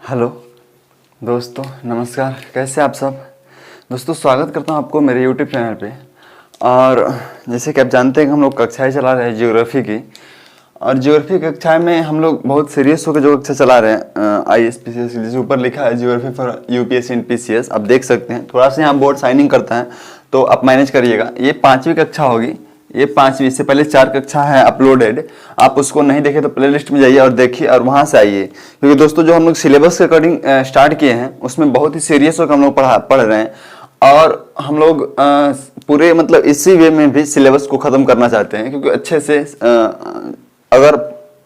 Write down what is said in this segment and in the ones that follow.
Hello दोस्तों, नमस्कार। कैसे आप सब दोस्तों? स्वागत करता हूं आपको मेरे यूट्यूब चैनल पे। और जैसे कि आप जानते हैं कि हम लोग कक्षाएं चला रहे हैं ज्योग्राफी की, और ज्योग्राफी कक्षा में हम लोग बहुत सीरियस होकर जो कक्षा चला रहे हैं IAS-PCS, जैसे ऊपर लिखा है geography for UPSC and PCS। आप देख सकते हैं, थोड़ा सा यहाँ बोर्ड साइनिंग करता है तो आप मैनेज करिएगा। ये 5वीं कक्षा होगी, ये 5वीं। इससे पहले 4 कक्षा है अपलोडेड, आप उसको नहीं देखे तो प्लेलिस्ट में जाइए और देखिए और वहां से आइए। क्योंकि दोस्तों जो हम लोग सिलेबस के अकॉर्डिंग स्टार्ट किए हैं उसमें बहुत ही सीरियस होकर हम लोग पढ़ रहे हैं, और हम लोग पूरे मतलब इसी वे में भी सिलेबस को ख़त्म करना चाहते हैं। क्योंकि अच्छे से अगर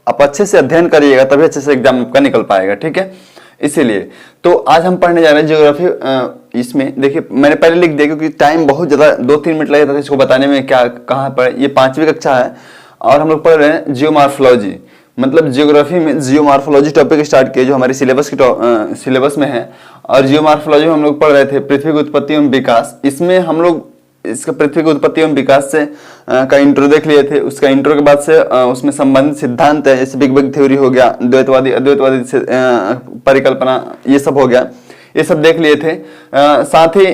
आप अच्छे से अध्ययन करिएगा तभी अच्छे से एग्जाम आपका निकल पाएगा, ठीक है। इसीलिए तो आज हम पढ़ने जा रहे हैं ज्योग्राफी। इसमें देखिए मैंने पहले लिख दिया क्योंकि टाइम बहुत ज़्यादा 2-3 मिनट लगेगा इसको बताने में क्या कहाँ पर। ये 5वीं कक्षा है और हम लोग पढ़ रहे हैं जियोमॉर्फोलॉजी, मतलब जियोग्राफी में जियोमॉर्फोलॉजी टॉपिक स्टार्ट किए जो हमारी सिलेबस में है। और जियोमॉर्फोलॉजी में हम लोग पढ़ रहे थे पृथ्वी की उत्पत्ति एवं विकास। इसमें हम लोग इसका पृथ्वी की उत्पत्ति एवं विकास से का इंट्रो देख लिए थे। उसका इंट्रो के बाद से उसमें संबंधित सिद्धांत है, जैसे बिग बैंग थ्योरी हो गया, द्वैतवादी अद्वैतवादी परिकल्पना, ये सब हो गया, ये सब देख लिए थे। साथ ही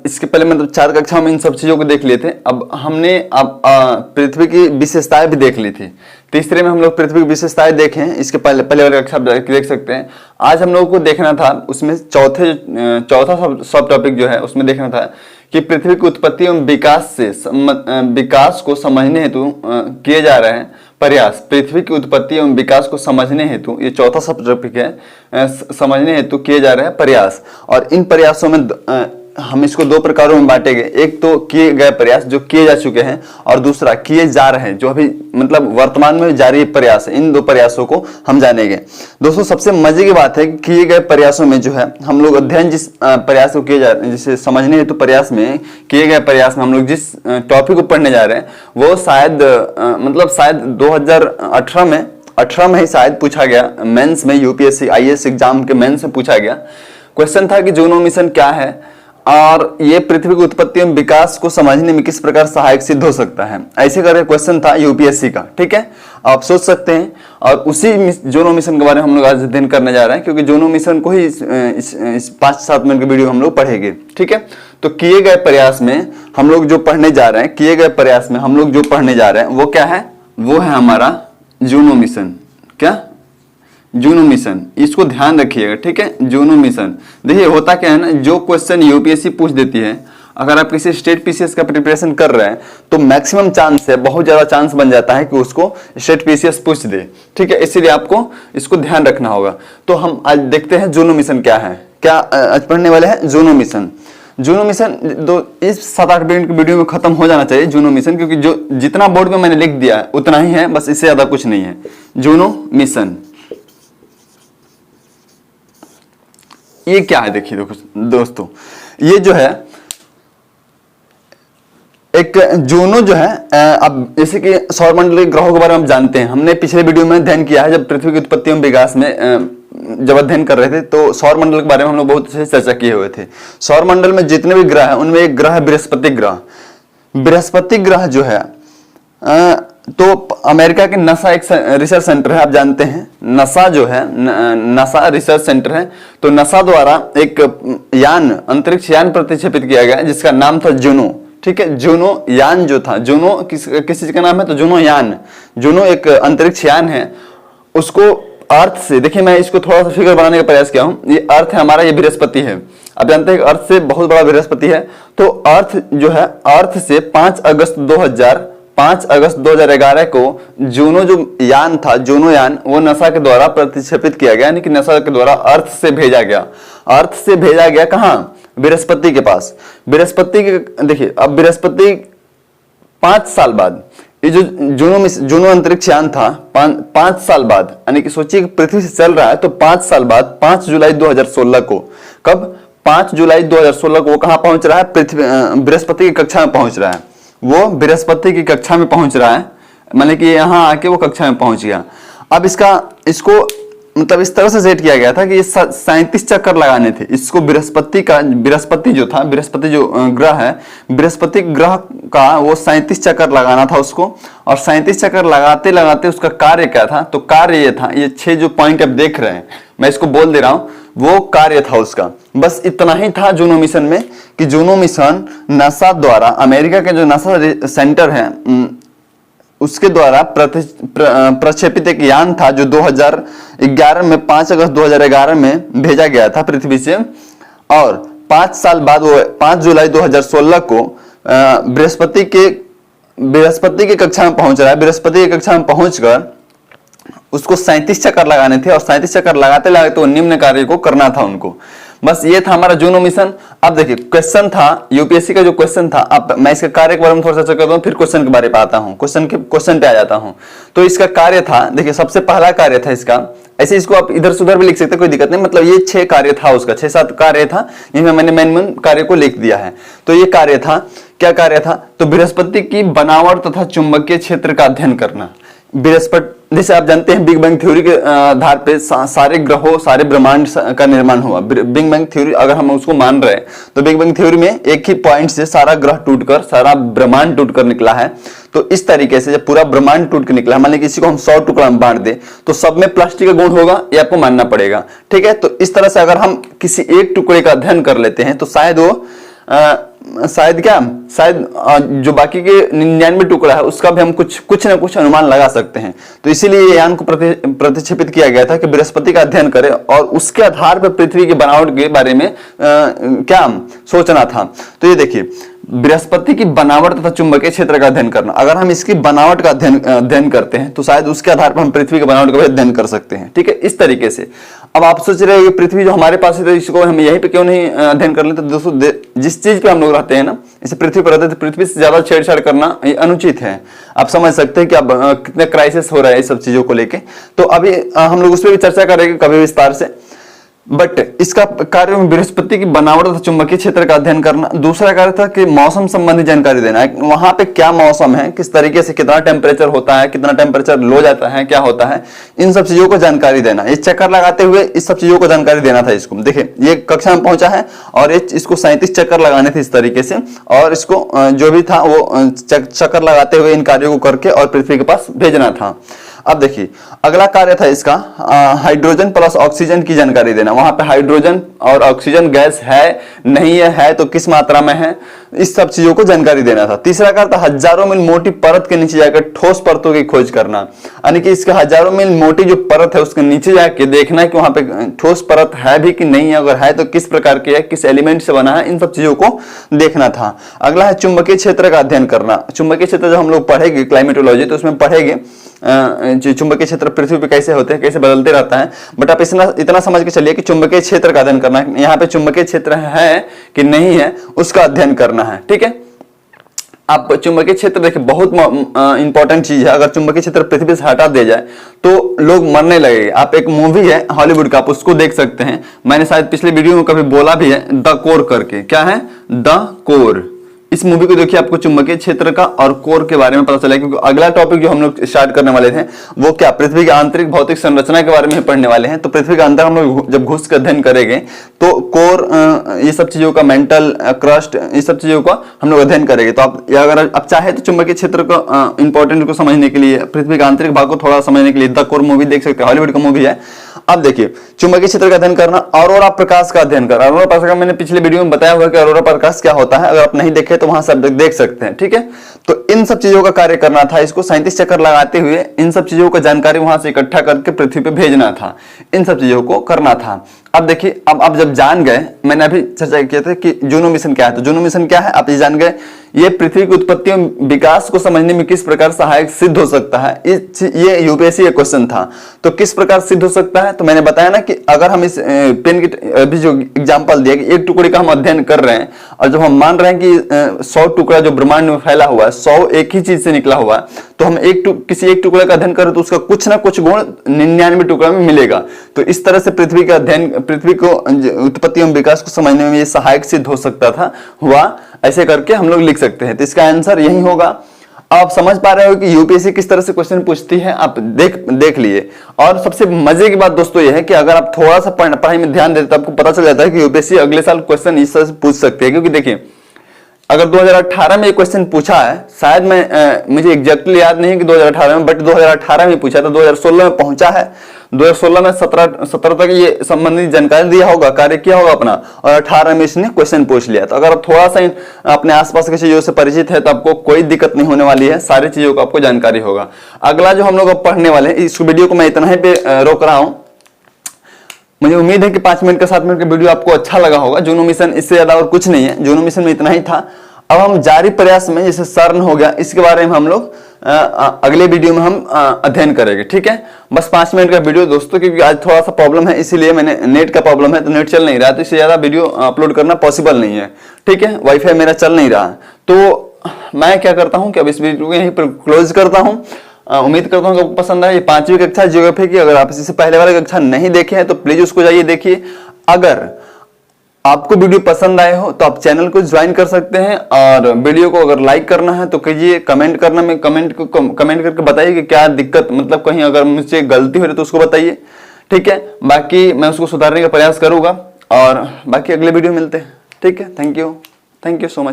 इसके पहले मतलब 4 कक्षाओं में इन सब चीजों को देख लिए थे। अब हमने पृथ्वी की विशेषताएं भी देख ली थी। तीसरे में हम लोग पृथ्वी की विशेषताएं देखें, इसके पहले वाले कक्षा देख सकते हैं। आज हम लोगों को देखना था उसमें चौथा सब टॉपिक जो है उसमें देखना था कि पृथ्वी की उत्पत्ति एवं विकास से विकास को समझने हेतु किए जा रहे हैं प्रयास। पृथ्वी की उत्पत्ति एवं विकास को समझने हेतु, ये चौथा सब टॉपिक है, समझने हेतु किए जा रहे हैं प्रयास। और इन प्रयासों में हम इसको 2 प्रकारों में बांटेंगे। एक तो किए गए प्रयास जो किए जा चुके हैं, और दूसरा किए जा रहे हैं जो अभी मतलब वर्तमान में जारी प्रयास है। इन 2 प्रयासों को हम जानेंगे। दोस्तों सबसे मजे की बात है कि किए गए प्रयासों में जो है हम लोग अध्ययन जिस प्रयास को किए जा रहे हैं, जिसे समझने हेतु प्रयास में किए गए प्रयास में हम लोग जिस टॉपिक को पढ़ने जा रहे हैं वो शायद 2018 में ही शायद पूछा गया मेंस में, UPSC IAS एग्जाम के मेंस में पूछा गया। क्वेश्चन था कि जूनो मिशन क्या है और ये पृथ्वी की उत्पत्ति एवं विकास को समझने में किस प्रकार सहायक सिद्ध हो सकता है। ऐसे करके क्वेश्चन था UPSC का, ठीक है। आप सोच सकते हैं। और उसी जूनो मिशन के बारे में हम लोग आज अध्ययन करने जा रहे हैं, क्योंकि जूनो मिशन को ही इस 5-7 मिनट के वीडियो हम लोग पढ़ेंगे, ठीक है। तो किए गए प्रयास में हम लोग जो पढ़ने जा रहे हैं, किए गए प्रयास में हम लोग जो पढ़ने जा रहे हैं वो क्या है? वो है हमारा जूनो मिशन। क्या? Juno mission. इसको ध्यान रखिएगा, ठीक है। जूनो मिशन देखिए होता क्या है ना, जो क्वेश्चन UPSC पूछ देती है, अगर आप किसी स्टेट PCS का प्रिपरेशन कर रहे हैं तो मैक्सिमम चांस है, बहुत ज्यादा चांस बन जाता है कि उसको स्टेट PCS पूछ दे, ठीक है। इसीलिए आपको इसको ध्यान रखना होगा। तो हम आज देखते हैं जूनो मिशन क्या है। क्या आज पढ़ने वाले हैं? Juno mission. जूनो मिशन इस 7-8 मिनट की वीडियो में खत्म हो जाना चाहिए जूनो मिशन, क्योंकि जो जितना बोर्ड में मैंने लिख दिया है उतना ही है, बस इससे ज्यादा कुछ नहीं है। जूनो मिशन ये क्या है? देखिए दोस्तों, ये जो है एक जूनो जो है, अब जैसे कि सौरमंडल के ग्रहों के बारे में हम जानते हैं, हमने पिछले वीडियो में अध्ययन किया है। जब पृथ्वी की उत्पत्ति एवं विकास में जब अध्ययन कर रहे थे तो सौरमंडल के बारे में हम लोग बहुत अच्छे से चर्चा किए हुए थे। सौरमंडल में जितने भी ग्रह हैं उनमें एक ग्रह है बृहस्पति ग्रह। बृहस्पति ग्रह जो है तो अमेरिका के नासा एक रिसर्च सेंटर है, आप जानते हैं नासा जो है, नासा रिसर्च सेंटर है। तो नासा द्वारा एक यान, अंतरिक्ष यान प्रतिक्षेपित किया गया जिसका नाम था जूनो, ठीक है। जूनो यान जो था, जूनो किस चीज का नाम है? तो जूनो यान। जूनो एक अंतरिक्ष यान है। उसको अर्थ से, देखिए मैं इसको थोड़ा सा फिगर बनाने का प्रयास किया हूं। ये अर्थ है हमारा, ये बृहस्पति है। आप जानते हैं कि अर्थ से बहुत बड़ा बृहस्पति है। तो अर्थ जो है, अर्थ से 5 अगस्त 2011 को जूनो जो यान था, जूनो यान, वो नासा के द्वारा प्रतिक्षेपित किया गया, यानी कि नासा के द्वारा अर्थ से भेजा गया। अर्थ से भेजा गया कहां? बृहस्पति के पास। बृहस्पति के देखिए, अब बृहस्पति 5 साल बाद, ये जो जूनो अंतरिक्ष यान था 5 साल बाद, यानी कि सोचिए कि पृथ्वी से चल रहा है तो 5 साल बाद 5 जुलाई 2016 को, कब? 5 जुलाई 2016 को वो कहां पहुंच रहा है? बृहस्पति की कक्षा में पहुंच रहा है। वो बृहस्पति की कक्षा में पहुंच रहा है, माने कि यहां आके वो कक्षा में पहुंच गया। अब इसको मतलब इस तरह से सेट किया गया था कि ये 37 चक्कर लगाने थे इसको। बृहस्पति जो था, बृहस्पति जो ग्रह है, बृहस्पति ग्रह का वो 37 चक्कर लगाना था उसको। और 37 चक्कर लगाते लगाते उसका कार्य क्या था, तो कार्य ये था, ये 6 जो पॉइंट आप देख रहे हैं मैं इसको बोल दे रहा हूं, वो कार्य था उसका। बस इतना ही था जूनो मिशन में कि जूनो मिशन नासा द्वारा, अमेरिका के जो नासा सेंटर है उसके द्वारा प्रक्षेपित एक यान था जो 2011 में 5 अगस्त 2011 में भेजा गया था पृथ्वी से। और 5 साल बाद वो 5 जुलाई 2016 को बृहस्पति के कक्षा में पहुंच रहा है। बृहस्पति की कक्षा में पहुंचकर उसको 37 चक्कर लगाने थे और 37 चक्कर लगाते लगाते वो निम्न कार्य को करना था उनको। बस ये था हमारा जूनो मिशन। अब देखिए क्वेश्चन था यूपीएससी का जो क्वेश्चन था, अब मैं इसके कार्य के बारे में थोड़ा सा चर्चा करता हूं, फिर क्वेश्चन के बारे में आता हूं, क्वेश्चन पे आ जाता हूं। तो इसका कार्य था, देखिए सबसे पहला कार्य था इसका, ऐसे इसको आप इधर से उधर भी लिख सकते हैं, कोई दिक्कत नहीं, मतलब ये 6 कार्य था उसका, 6-7 कार्य था, इनमें मैंने मेन कार्य को लिख दिया है। तो ये कार्य था, क्या कार्य था, तो बृहस्पति की बनावट तथा चुंबकीय क्षेत्र का अध्ययन करना। बृहस्पति, जैसे आप जानते हैं बिग बैंग थ्योरी के आधार पे सारे ग्रहों, सारे ब्रह्मांड का निर्माण हुआ। बिग बैंग थ्योरी अगर हम उसको मान रहे हैं तो बिग बैंग थ्योरी में एक ही पॉइंट से सारा ग्रह टूटकर, सारा ब्रह्मांड टूटकर निकला है। तो इस तरीके से जब पूरा ब्रह्मांड टूट कर निकला, मान लीजिए किसी को हम 100 टुकड़ा में बांट दे तो सब में प्लास्टिक का गुण होगा, ये आपको मानना पड़ेगा, ठीक है। तो इस तरह से अगर हम किसी एक टुकड़े का अध्ययन कर लेते हैं तो शायद वो शायद जो बाकी के 99 टुकड़ा है उसका भी हम कुछ ना कुछ अनुमान लगा सकते हैं। तो इसीलिए ये यान को प्रतिक्षेपित किया गया था कि बृहस्पति का अध्ययन करे और उसके आधार पर पृथ्वी की बनावट के बारे में क्या सोचना था। तो ये देखिए, बृहस्पति की बनावट तथा चुंबकीय क्षेत्र का अध्ययन करना, अगर हम इसकी बनावट का अध्ययन करते हैं तो शायद उसके आधार पर हम पृथ्वी की बनावट का भी अध्ययन कर सकते हैं, ठीक है, इस तरीके से। अब आप सोच रहे हो कि पृथ्वी जो हमारे पास है तो इसको हम यहीं पे क्यों नहीं अध्ययन कर लेते। तो दोस्तों जिस चीज पे हम लोग रहते हैं ना, इसे पृथ्वी पर रहते हैं तो पृथ्वी से ज्यादा छेड़छाड़ करना ये अनुचित है। आप समझ सकते हैं कि अब कितने क्राइसिस हो रहा है इस सब चीजों को लेके। तो अभी हम लोग उस पर भी चर्चा करेंगे कभी विस्तार से। बट इसका कार्य में बृहस्पति की बनावट तथा चुंबकीय क्षेत्र का अध्ययन करना। दूसरा कार्य था कि मौसम संबंधी जानकारी देना, वहां पे क्या मौसम है, किस तरीके से कितना टेम्परेचर होता है, कितना टेम्परेचर लो जाता है, क्या होता है, इन सब चीजों को जानकारी देना। ये चक्कर लगाते हुए इस सब चीजों को जानकारी देना था इसको। देखिए ये कक्षा में पहुंचा है और इसको 37 चक्कर लगाने थे इस तरीके से, और इसको जो भी था वो चक्कर लगाते हुए इन कार्यों को करके और पृथ्वी के पास भेजना था। अब देखिए अगला कार्य था इसका हाइड्रोजन प्लस ऑक्सीजन की जानकारी देना। वहां पे हाइड्रोजन और ऑक्सीजन गैस है नहीं है तो किस मात्रा में है, इस सब चीजों को जानकारी देना था। तीसरा कार्य था हजारों मील मोटी परत के नीचे जाकर ठोस परतों की खोज करना, यानी कि इसके हजारों मील मोटी जो परत है उसके नीचे जाके देखना है कि वहां पे ठोस परत है भी कि नहीं है, अगर है तो किस प्रकार की है, किस एलिमेंट से बना है, इन सब चीजों को देखना था। अगला है चुंबकीय क्षेत्र का अध्ययन करना। चुंबकीय क्षेत्र जो हम लोग पढ़ेंगे क्लाइमेटोलॉजी तो उसमें पढ़ेंगे चुंबकीय क्षेत्र पृथ्वी पे कैसे होते हैं, कैसे बदलते रहता है। बट आप इतना समझ के चलिए कि चुंबकीय क्षेत्र का अध्ययन करना है, यहाँ पे चुंबकीय क्षेत्र है कि नहीं है उसका अध्ययन करना है, ठीक है। आप चुंबकीय क्षेत्र देखिए बहुत इंपॉर्टेंट चीज है। अगर चुंबकीय क्षेत्र पृथ्वी से हटा दिया जाए तो लोग मरने लगेंगे। आप एक मूवी है हॉलीवुड का, आप उसको देख सकते हैं, मैंने शायद पिछले वीडियो में कभी बोला भी है, द कोर करके। क्या है द कोर, इस मूवी को देखिए आपको चुंबकीय क्षेत्र का और कोर के बारे में पता चला, क्योंकि अगला टॉपिक जो हम लोग स्टार्ट करने वाले थे वो क्या, पृथ्वी की आंतरिक भौतिक संरचना के बारे में पढ़ने वाले हैं। तो पृथ्वी के अंदर हम लोग जब घुस कर अध्ययन करेंगे तो कोर, ये सब चीजों का, मेंटल क्रस्ट, ये सब चीजों का हम लोग अध्ययन करेंगे। तो आप अगर आप चाहे तो चुंबकीय क्षेत्र को इंपॉर्टेंट को समझने के लिए, पृथ्वी के आंतरिक भाग को थोड़ा समझने के लिए द कोर मूवी देख सकते हैं, हॉलीवुड का मूवी है। अब देखिए चुंबकीय क्षेत्र का अध्ययन करना, ऑरोरा प्रकाश का अध्ययन करना। ऑरोरा प्रकाश का मैंने पिछले वीडियो में बताया हुआ कि ऑरोरा प्रकाश क्या होता है, अगर आप नहीं देखे तो वहां सब देख सकते हैं, ठीक है। तो इन सब चीजों का कार्य करना था, इसको 37 चक्कर लगाते हुए इन सब चीजों का जानकारी वहां से इकट्ठा करके पृथ्वी पे भेजना था, इन सब चीजों को करना था। अब देखिए अब जब जान गए, मैंने अभी चर्चा किया था कि जूनो मिशन क्या है, तो जूनो मिशन क्या है आप ये जान गए, ये पृथ्वी की उत्पत्ति और विकास को समझने में किस प्रकार सहायक सिद्ध हो सकता है। ये यूपीएससी का क्वेश्चन था, तो किस प्रकार सिद्ध हो सकता है, तो मैंने बताया ना कि अगर हम इस पेन की अभी जो एग्जांपल दिया कि एक टुकड़े का हम अध्ययन कर रहे हैं और जब हम मान रहे हैं कि 100 टुकड़ा जो ब्रह्मांड में फैला हुआ है 100 एक ही चीज से निकला हुआ है, तो हम किसी एक टुकड़े का अध्ययन करें तो उसका कुछ ना कुछ गुण 99 टुकड़ा में मिलेगा। तो इस तरह से पृथ्वी का अध्ययन, पृथ्वी को उत्पत्ति एवं विकास को समझने में ये सहायक सिद्ध हो सकता था, हुआ, ऐसे करके हम लोग लिख सकते हैं। तो इसका आंसर यही होगा। आप समझ पा रहे हो कि यूपीएससी किस तरह से क्वेश्चन पूछती है, आप देख लिए। और सबसे मजे की बात दोस्तों ये है कि अगर आप थोड़ा सा पढ़ाई में ध्यान देते तो आपको पता चल जाता है कि यूपीएससी अगले साल क्वेश्चन इस तरह से पूछ सकती है। क्योंकि देखिए, अगर 2018 में ये क्वेश्चन पूछा है, शायद मुझे एग्जैक्टली याद नहीं कि 2018 में, बट 2018 में पूछा था, 2016 में पहुंचा है, 2016 में 17 तक ये संबंधित जानकारी दिया होगा, कार्य किया होगा अपना, और 18 में इसने क्वेश्चन पूछ लिया। तो अगर आप थोड़ा सा अपने आसपास की चीजों से परिचित है तो आपको कोई दिक्कत नहीं होने वाली है, सारी चीजों का आपको जानकारी होगा। अगला जो हम लोग पढ़ने वाले हैं, इस वीडियो को मैं इतना ही पे रोक रहा हूं। मुझे उम्मीद है कि 5 मिनट का 7 मिनट का वीडियो आपको अच्छा लगा होगा। जूनो मिशन इससे ज्यादा और कुछ नहीं है, जूनो मिशन में इतना ही था। अब हम जारी प्रयास में, जैसे सर्न हो गया, इसके बारे में हम लोग अगले वीडियो में हम अध्ययन करेंगे। ठीक है, बस 5 मिनट का वीडियो दोस्तों, क्योंकि आज थोड़ा सा प्रॉब्लम है, इसीलिए मैंने, नेट का प्रॉब्लम है तो नेट चल नहीं रहा है, तो इससे ज्यादा वीडियो अपलोड करना पॉसिबल नहीं है। ठीक है, वाईफाई मेरा चल नहीं रहा, तो मैं क्या करता हूं कि अब इस वीडियो को यहीं पर क्लोज करता हूं। उम्मीद करता हूं कि आपको पसंद आए। ये 5वीं कक्षा ज्योग्राफी की, अगर आप इससे पहले वाली कक्षा नहीं देखे हैं तो प्लीज उसको जाइए देखिए। अगर आपको वीडियो पसंद आए हो तो आप चैनल को ज्वाइन कर सकते हैं, और वीडियो को अगर लाइक करना है तो कीजिए। कमेंट करना में कमेंट करके बताइए कि क्या दिक्कत, मतलब कहीं अगर मुझसे गलती हो रही तो उसको बताइए। ठीक है, बाकी मैं उसको सुधारने का प्रयास करूंगा, और बाकी अगले वीडियो मिलते हैं। ठीक है, थैंक यू सो मच।